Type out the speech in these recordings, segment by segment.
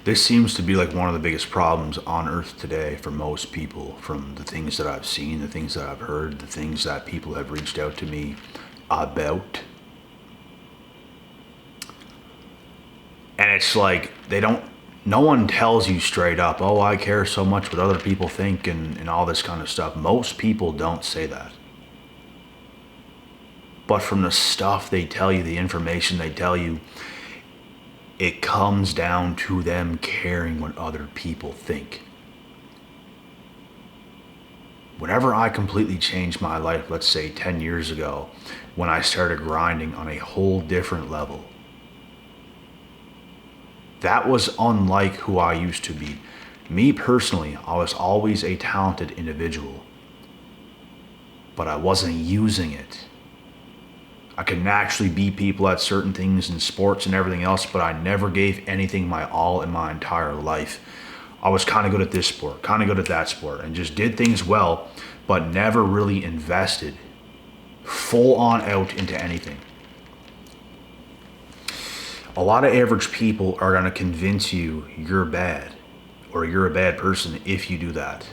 This seems to be like one of the biggest problems on earth today for most people, from the things that I've seen, the things that I've heard, the things that people have reached out to me about. And it's like no one tells you straight up, oh, I care so much what other people think and all this kind of stuff. Most people don't say that. But from the stuff they tell you, the information they tell you, it comes down to them caring what other people think. Whenever I completely changed my life, let's say 10 years ago, when I started grinding on a whole different level, that was unlike who I used to be. Me personally, I was always a talented individual, but I wasn't using it. I could naturally beat people at certain things in sports and everything else, but I never gave anything my all in my entire life. I was kind of good at this sport, kind of good at that sport, and just did things well, but never really invested full on out into anything. A lot of average people are going to convince you you're bad or you're a bad person if you do that.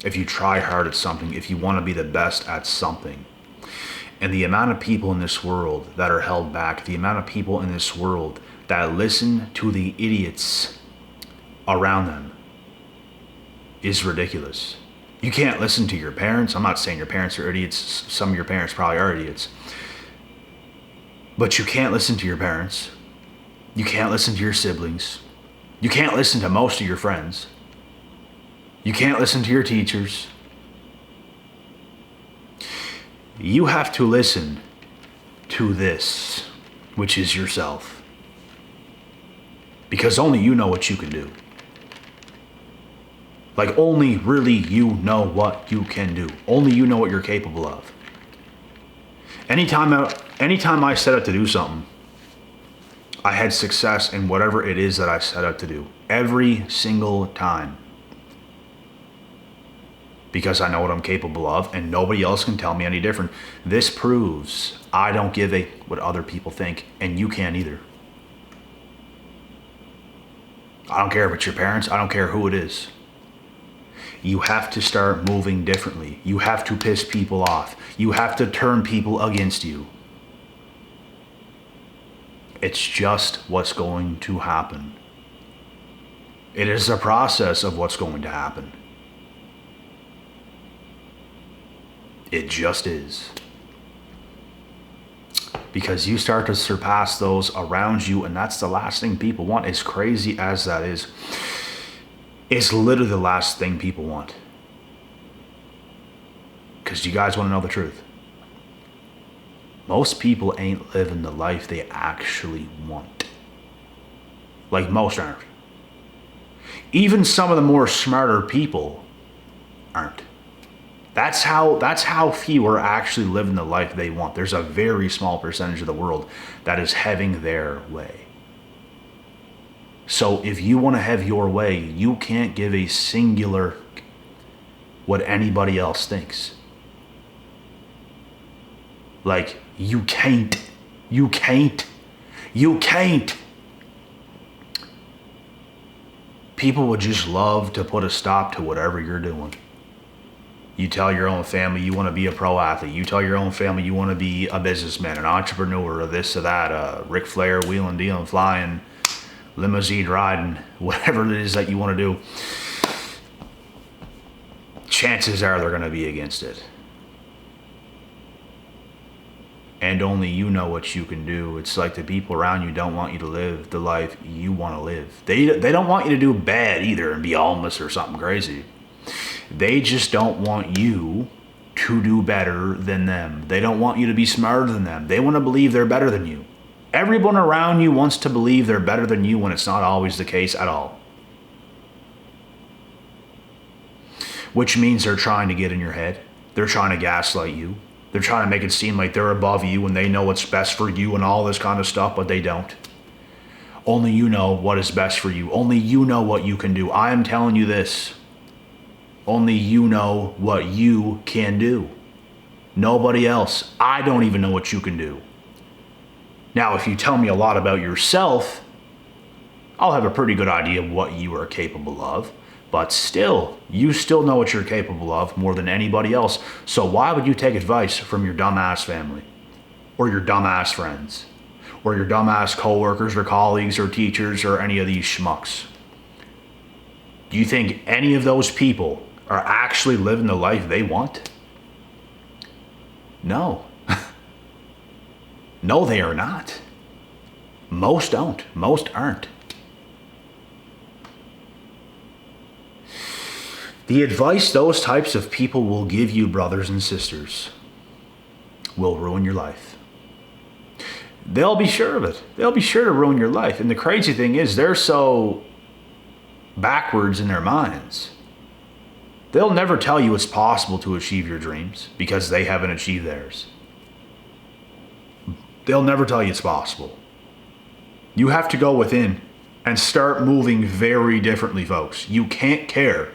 If you try hard at something, if you want to be the best at something. And the amount of people in this world that are held back, the amount of people in this world that listen to the idiots around them is ridiculous. You can't listen to your parents. I'm not saying your parents are idiots. Some of your parents probably are idiots. But you can't listen to your parents. You can't listen to your siblings. You can't listen to most of your friends. You can't listen to your teachers. You have to listen to this, which is yourself. Because only you know what you can do. Like, only really you know what you can do. Only you know what you're capable of. Anytime I set out to do something, I had success in whatever it is that I set out to do. Every single time. Because I know what I'm capable of, and nobody else can tell me any different. This proves I don't give a what other people think, and you can't either. I don't care if it's your parents, I don't care who it is. You have to start moving differently. You have to piss people off. You have to turn people against you. It's just what's going to happen. It is a process of what's going to happen. It just is. Because you start to surpass those around you, and that's the last thing people want. As crazy as that is, it's literally the last thing people want. Because you guys want to know the truth. Most people ain't living the life they actually want. Like, most aren't. Even some of the more smarter people aren't. That's how few are actually living the life they want. There's a very small percentage of the world that is having their way. So if you want to have your way, you can't give a singular what anybody else thinks. Like, you can't. People would just love to put a stop to whatever you're doing. You tell your own family you want to be a pro athlete. You tell your own family you want to be a businessman, an entrepreneur, or this or that, Ric Flair, wheeling, dealing, flying, limousine riding, whatever it is that you want to do. Chances are they're going to be against it. And only you know what you can do. It's like the people around you don't want you to live the life you want to live. They don't want you to do bad either and be homeless or something crazy. They just don't want you to do better than them. They don't want you to be smarter than them. They want to believe they're better than you. Everyone around you wants to believe they're better than you when it's not always the case at all. Which means they're trying to get in your head. They're trying to gaslight you. They're trying to make it seem like they're above you and they know what's best for you and all this kind of stuff, but they don't. Only you know what is best for you. Only you know what you can do. I am telling you this. Only you know what you can do. Nobody else. I don't even know what you can do. Now, if you tell me a lot about yourself, I'll have a pretty good idea of what you are capable of. But still, you still know what you're capable of more than anybody else. So why would you take advice from your dumbass family? Or your dumbass friends? Or your dumbass coworkers or colleagues or teachers or any of these schmucks? Do you think any of those people are actually living the life they want? No. No, they are not. Most don't. Most aren't. The advice those types of people will give you, brothers and sisters, will ruin your life. They'll be sure of it. They'll be sure to ruin your life. And the crazy thing is, they're so backwards in their minds. They'll never tell you it's possible to achieve your dreams because they haven't achieved theirs. They'll never tell you it's possible. You have to go within and start moving very differently, folks. You can't care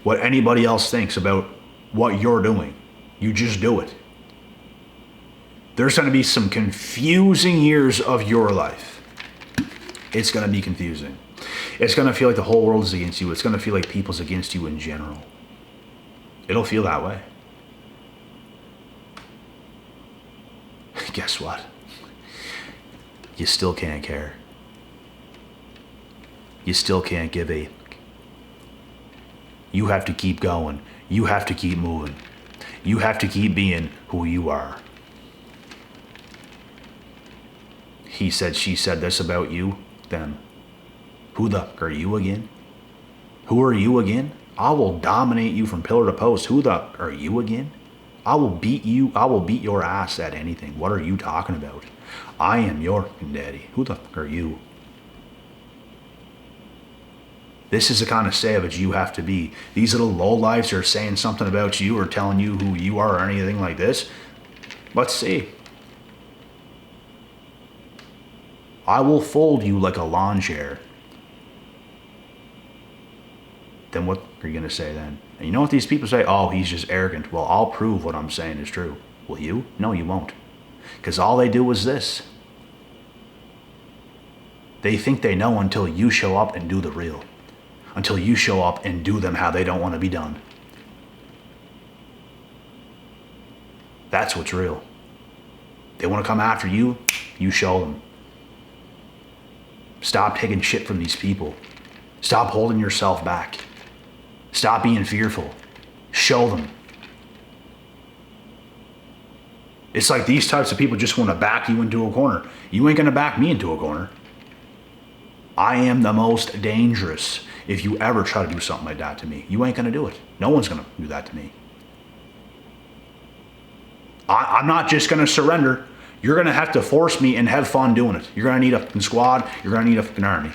what anybody else thinks about what you're doing. You just do it. There's going to be some confusing years of your life. It's going to be confusing. It's going to feel like the whole world is against you. It's going to feel like people's against you in general. It'll feel that way. Guess what? You still can't care. You still can't give a. You have to keep going. You have to keep moving. You have to keep being who you are. He said, she said this about you, then who the are you again? Who are you again? I will dominate you from pillar to post. Who the are you again? I will beat you. I will beat your ass at anything. What are you talking about? I am your daddy. Who the are you? This is the kind of savage you have to be. These little lowlifes are saying something about you or telling you who you are or anything like this. Let's see. I will fold you like a lawn chair. Then what are you going to say then? And you know what these people say? Oh, he's just arrogant. Well, I'll prove what I'm saying is true. Will you? No, you won't. Because all they do is this. They think they know until you show up and do the real. Until you show up and do them how they don't want to be done. That's what's real. They want to come after you, you show them. Stop taking shit from these people. Stop holding yourself back. Stop being fearful. Show them. It's like these types of people just want to back you into a corner. You ain't going to back me into a corner. I am the most dangerous if you ever try to do something like that to me. You ain't going to do it. No one's going to do that to me. I'm not just going to surrender. You're going to have to force me and have fun doing it. You're going to need a fucking squad. You're going to need a fucking army.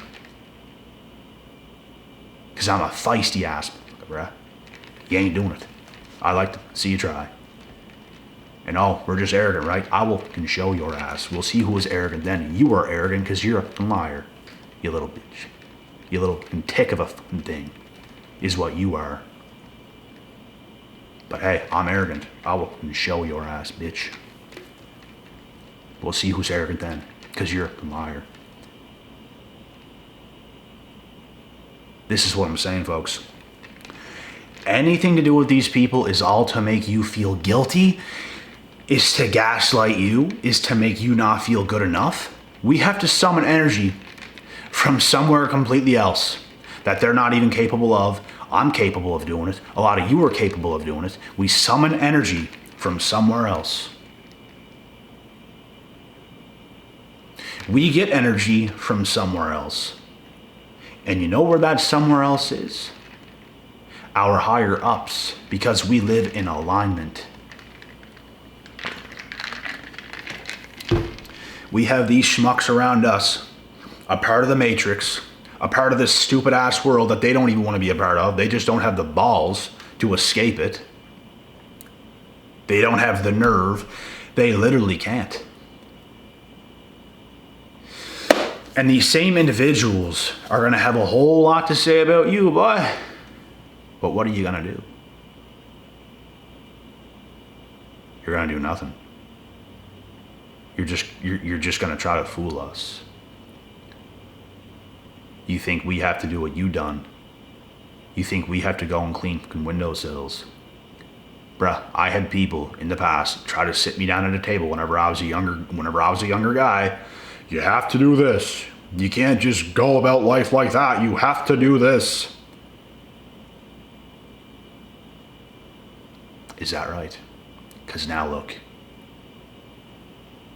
Because I'm a feisty ass, bruh. You ain't doing it. I like to see you try. And oh, we're just arrogant, right? I will fucking show your ass. We'll see who is arrogant then. You are arrogant because you're a fucking liar. You little bitch. You little fucking tick of a fucking thing is what you are. But hey, I'm arrogant. I will fucking show your ass, bitch. We'll see who's arrogant then, because you're a liar. This is what I'm saying, folks. Anything to do with these people is all to make you feel guilty, is to gaslight you, is to make you not feel good enough. We have to summon energy from somewhere completely else that they're not even capable of. I'm capable of doing it. A lot of you are capable of doing it. We summon energy from somewhere else. We get energy from somewhere else. And you know where that somewhere else is? Our higher ups, because we live in alignment. We have these schmucks around us, a part of the matrix, a part of this stupid ass world that they don't even want to be a part of. They just don't have the balls to escape it. They don't have the nerve. They literally can't. And these same individuals are going to have a whole lot to say about you, boy. But what are you going to do? You're going to do nothing. You're just going to try to fool us. You think we have to do what you done. You think we have to go and clean fucking windowsills. Bruh, I had people in the past try to sit me down at a table whenever I was a younger guy. You have to do this. You can't just go about life like that. You have to do this. Is that right? Because now look,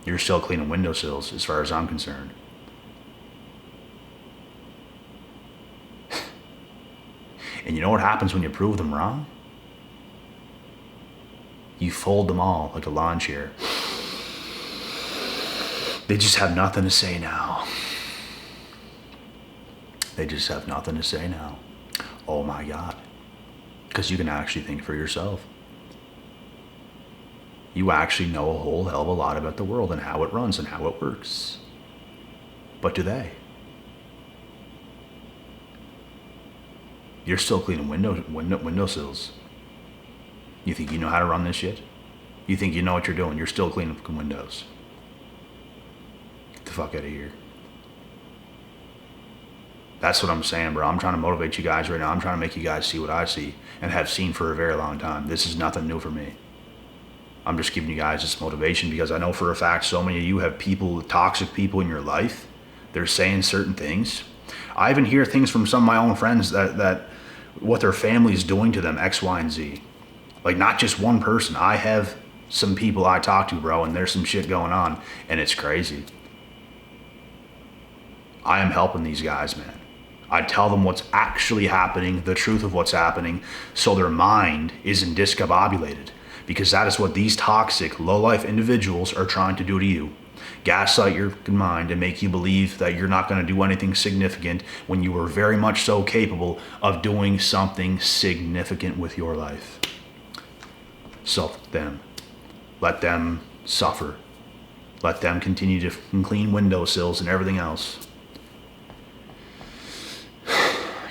you're still cleaning windowsills as far as I'm concerned. And you know what happens when you prove them wrong? You fold them all like a lawn chair. They just have nothing to say now. They just have nothing to say now. Oh my God. Because you can actually think for yourself. You actually know a whole hell of a lot about the world and how it runs and how it works. But do they? You're still cleaning windowsills. You think you know how to run this shit? You think you know what you're doing? You're still cleaning fucking windows. Get the fuck out of here. That's what I'm saying, bro. I'm trying to motivate you guys right now. I'm trying to make you guys see what I see and have seen for a very long time. This is nothing new for me. I'm just giving you guys this motivation because I know for a fact so many of you have people, toxic people in your life. They're saying certain things. I even hear things from some of my own friends that what their family is doing to them, X, Y, and Z. Like not just one person. I have some people I talk to, bro, and there's some shit going on, and it's crazy. I am helping these guys, man. I tell them what's actually happening, the truth of what's happening, so their mind isn't discombobulated. Because that is what these toxic, low-life individuals are trying to do to you. Gaslight your mind and make you believe that you're not going to do anything significant when you are very much so capable of doing something significant with your life. So let them suffer. Let them continue to clean windowsills and everything else.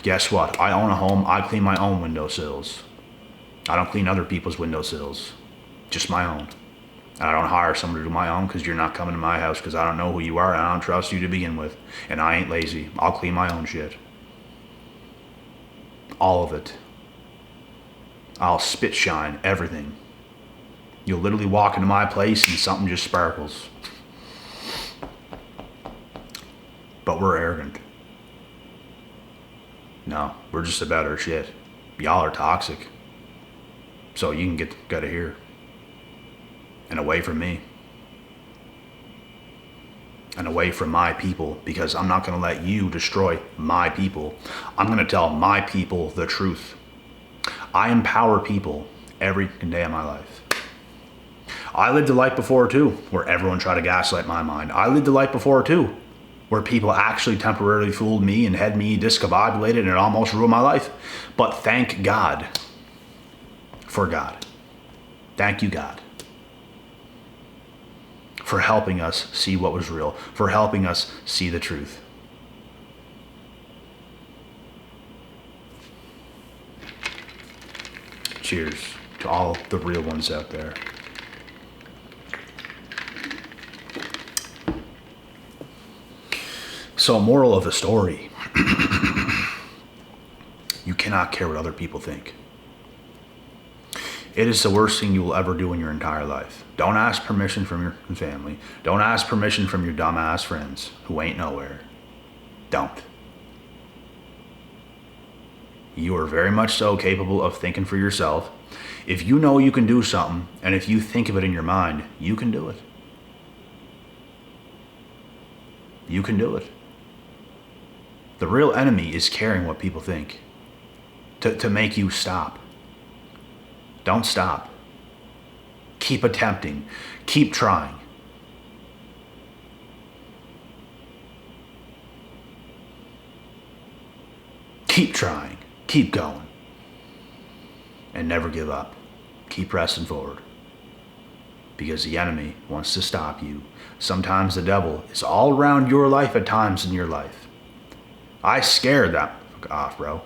Guess what? I own a home. I clean my own windowsills. I don't clean other people's windowsills. Just my own. And I don't hire someone to do my own because you're not coming to my house because I don't know who you are and I don't trust you to begin with. And I ain't lazy. I'll clean my own shit. All of it. I'll spit shine everything. You'll literally walk into my place and something just sparkles. But we're arrogant. No, we're just about our shit. Y'all are toxic. So you can get out of here. And away from me. And away from my people, because I'm not going to let you destroy my people. I'm going to tell my people the truth. I empower people every day of my life. I lived a life before too, where everyone tried to gaslight my mind. I lived a life before too, where people actually temporarily fooled me and had me discombobulated and it almost ruined my life. But thank God for God. Thank you, God, for helping us see what was real, for helping us see the truth. Cheers to all the real ones out there. So, moral of the story, you cannot care what other people think. It is the worst thing you will ever do in your entire life. Don't ask permission from your family. Don't ask permission from your dumbass friends who ain't nowhere. Don't. You are very much so capable of thinking for yourself. If you know you can do something, and if you think of it in your mind, you can do it. You can do it. The real enemy is caring what people think. To make you stop. Don't stop. Keep attempting. Keep trying. Keep trying. Keep going. And never give up. Keep pressing forward. Because the enemy wants to stop you. Sometimes the devil is all around your life at times in your life. I scared that off, bro.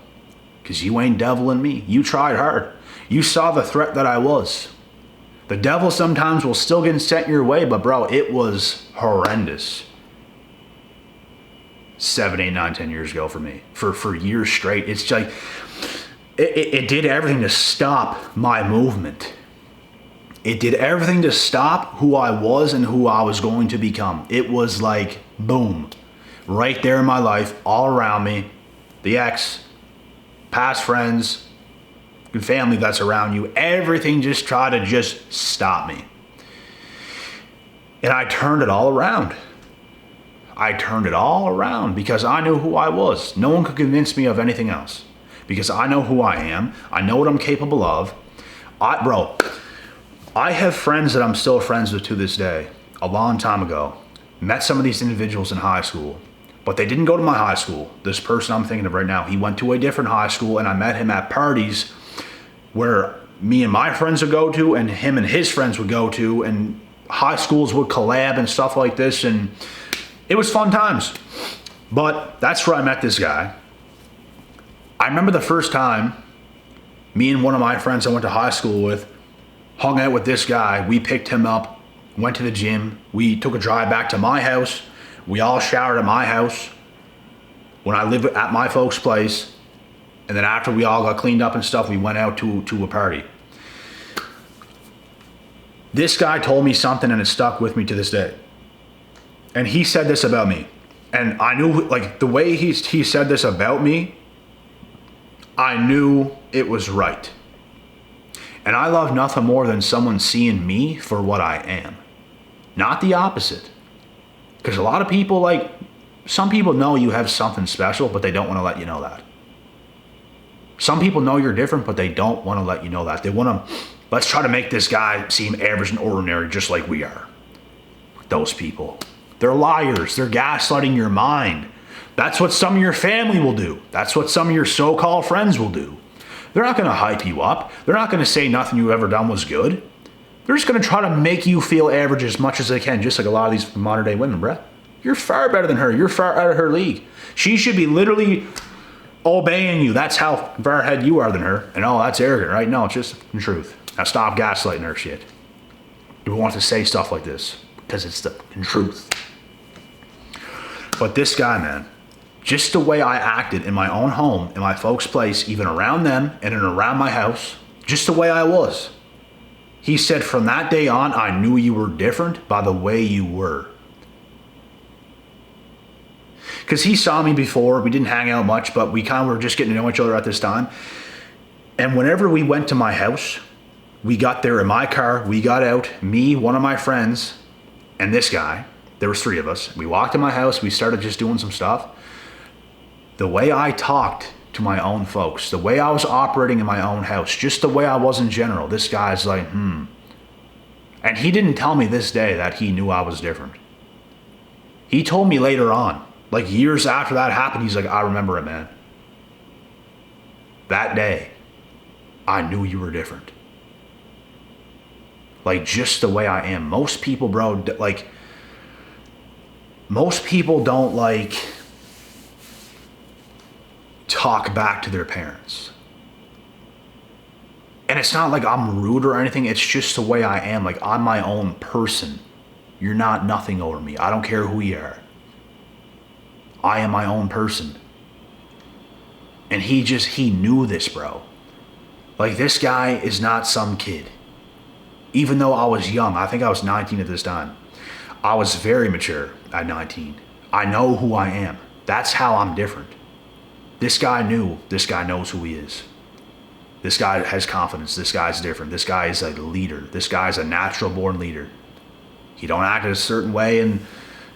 Because you ain't deviling me. You tried hard. You saw the threat that I was. The devil sometimes will still get sent your way, but bro, it was horrendous. 7, 8, 9, 10 years ago for me. For years straight. It's like, it did everything to stop my movement. It did everything to stop who I was and who I was going to become. It was like, boom, right there in my life, all around me, the ex, past friends, good family that's around you, everything just tried to just stop me. And I turned it all around. I turned it all around because I knew who I was. No one could convince me of anything else because I know who I am. I know what I'm capable of. I have friends that I'm still friends with to this day. A long time ago, met some of these individuals in high school, but they didn't go to my high school. This person I'm thinking of right now, he went to a different high school, and I met him at parties where me and my friends would go to, and him and his friends would go to, and high schools would collab and stuff like this, and it was fun times. But that's where I met this guy. I remember the first time me and one of my friends I went to high school with hung out with this guy. We picked him up, went to the gym. We took a drive back to my house. We all showered at my house when I lived at my folks' place. And then after we all got cleaned up and stuff, we went out to a party. This guy told me something and it stuck with me to this day. And he said this about me. And I knew, like, the way he said this about me, I knew it was right. And I love nothing more than someone seeing me for what I am. Not the opposite. Because a lot of people, like, some people know you have something special, but they don't want to let you know that. Some people know you're different, but they don't want to let you know that. They want to, let's try to make this guy seem average and ordinary just like we are. Those people. They're liars. They're gaslighting your mind. That's what some of your family will do. That's what some of your so-called friends will do. They're not going to hype you up. They're not going to say nothing you ever done was good. They're just going to try to make you feel average as much as they can, just like a lot of these modern day women, bruh. You're far better than her. You're far out of her league. She should be literally obeying you. That's how far ahead you are than her. And oh, that's arrogant, right? No, it's just the truth. Now stop gaslighting her shit. You want to say stuff like this because it's the truth. But this guy, man, just the way I acted in my own home, in my folks' place, even around them and in around my house, just the way I was. He said, from that day on, I knew you were different by the way you were. Because he saw me before. We didn't hang out much, but we kind of were just getting to know each other at this time. And whenever we went to my house, we got there in my car, we got out, me, one of my friends, and this guy. There was 3 of us. We walked in my house. We started just doing some stuff. The way I talked to my own folks, the way I was operating in my own house, just the way I was in general, this guy's like, And he didn't tell me this day that he knew I was different. He told me later on, like years after that happened, he's like, I remember it, man. That day, I knew you were different. Like, just the way I am. Most people, bro, like, most people don't, like, talk back to their parents. And it's not like I'm rude or anything. It's just the way I am. Like, I'm my own person. You're not nothing over me. I don't care who you are. I am my own person. And he knew this, bro. Like, this guy is not some kid. Even though I was young, I think I was 19 at this time. I was very mature at 19. I know who I am. That's how I'm different. This guy knew. This guy knows who he is. This guy has confidence. This guy's different. This guy is a leader. This guy's a natural born leader. He don't act a certain way and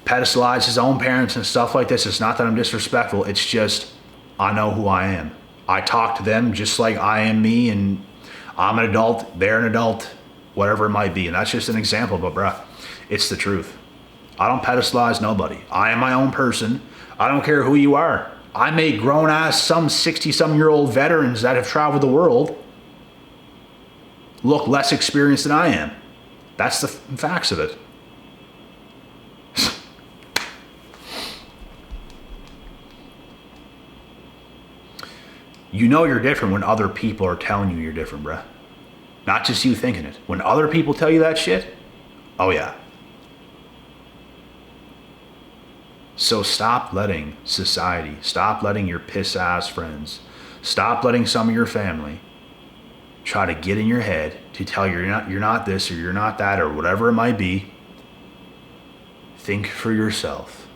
pedestalize his own parents and stuff like this. It's not that I'm disrespectful. It's just, I know who I am. I talk to them just like I am me, and I'm an adult, they're an adult, whatever it might be. And that's just an example, but bruh, it's the truth. I don't pedestalize nobody. I am my own person. I don't care who you are. I make grown ass, some 60-some-year-old veterans that have traveled the world look less experienced than I am. That's the facts of it. You know you're different when other people are telling you you're different, bruh. Not just you thinking it. When other people tell you that shit, oh yeah. So stop letting society, stop letting your piss ass friends, stop letting some of your family try to get in your head to tell you you're not this or you're not that or whatever it might be. Think for yourself.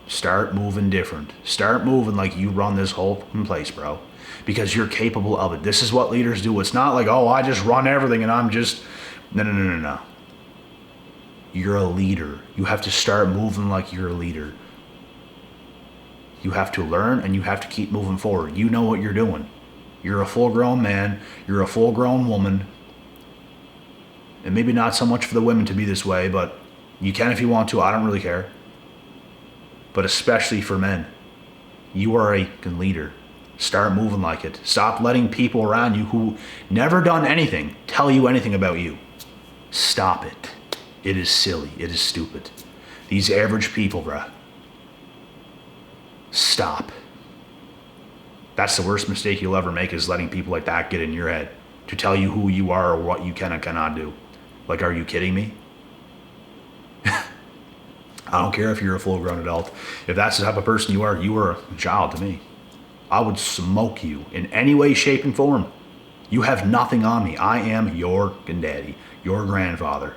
Start moving different. Start moving like you run this whole place, bro. Because you're capable of it. This is what leaders do. It's not like, oh, I just run everything and I'm just... No. You're a leader. You have to start moving like you're a leader. You have to learn and you have to keep moving forward. You know what you're doing. You're a full-grown man. You're a full-grown woman. And maybe not so much for the women to be this way, but you can if you want to. I don't really care. But especially for men. You are a leader. Start moving like it. Stop letting people around you who never done anything tell you anything about you. Stop it. It is silly. It is stupid. These average people, bruh. Stop. That's the worst mistake you'll ever make, is letting people like that get in your head to tell you who you are or what you can and cannot do. Like, are you kidding me? I don't care if you're a full-grown adult. If that's the type of person you are a child to me. I would smoke you in any way, shape, and form. You have nothing on me. I am your daddy, your grandfather.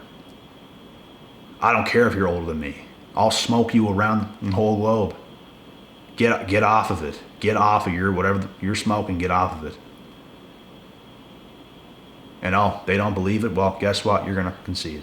I don't care if you're older than me. I'll smoke you around the whole globe. Get off of it. Get off of your whatever you're smoking. Get off of it. And they don't believe it. Well, guess what? You're gonna concede.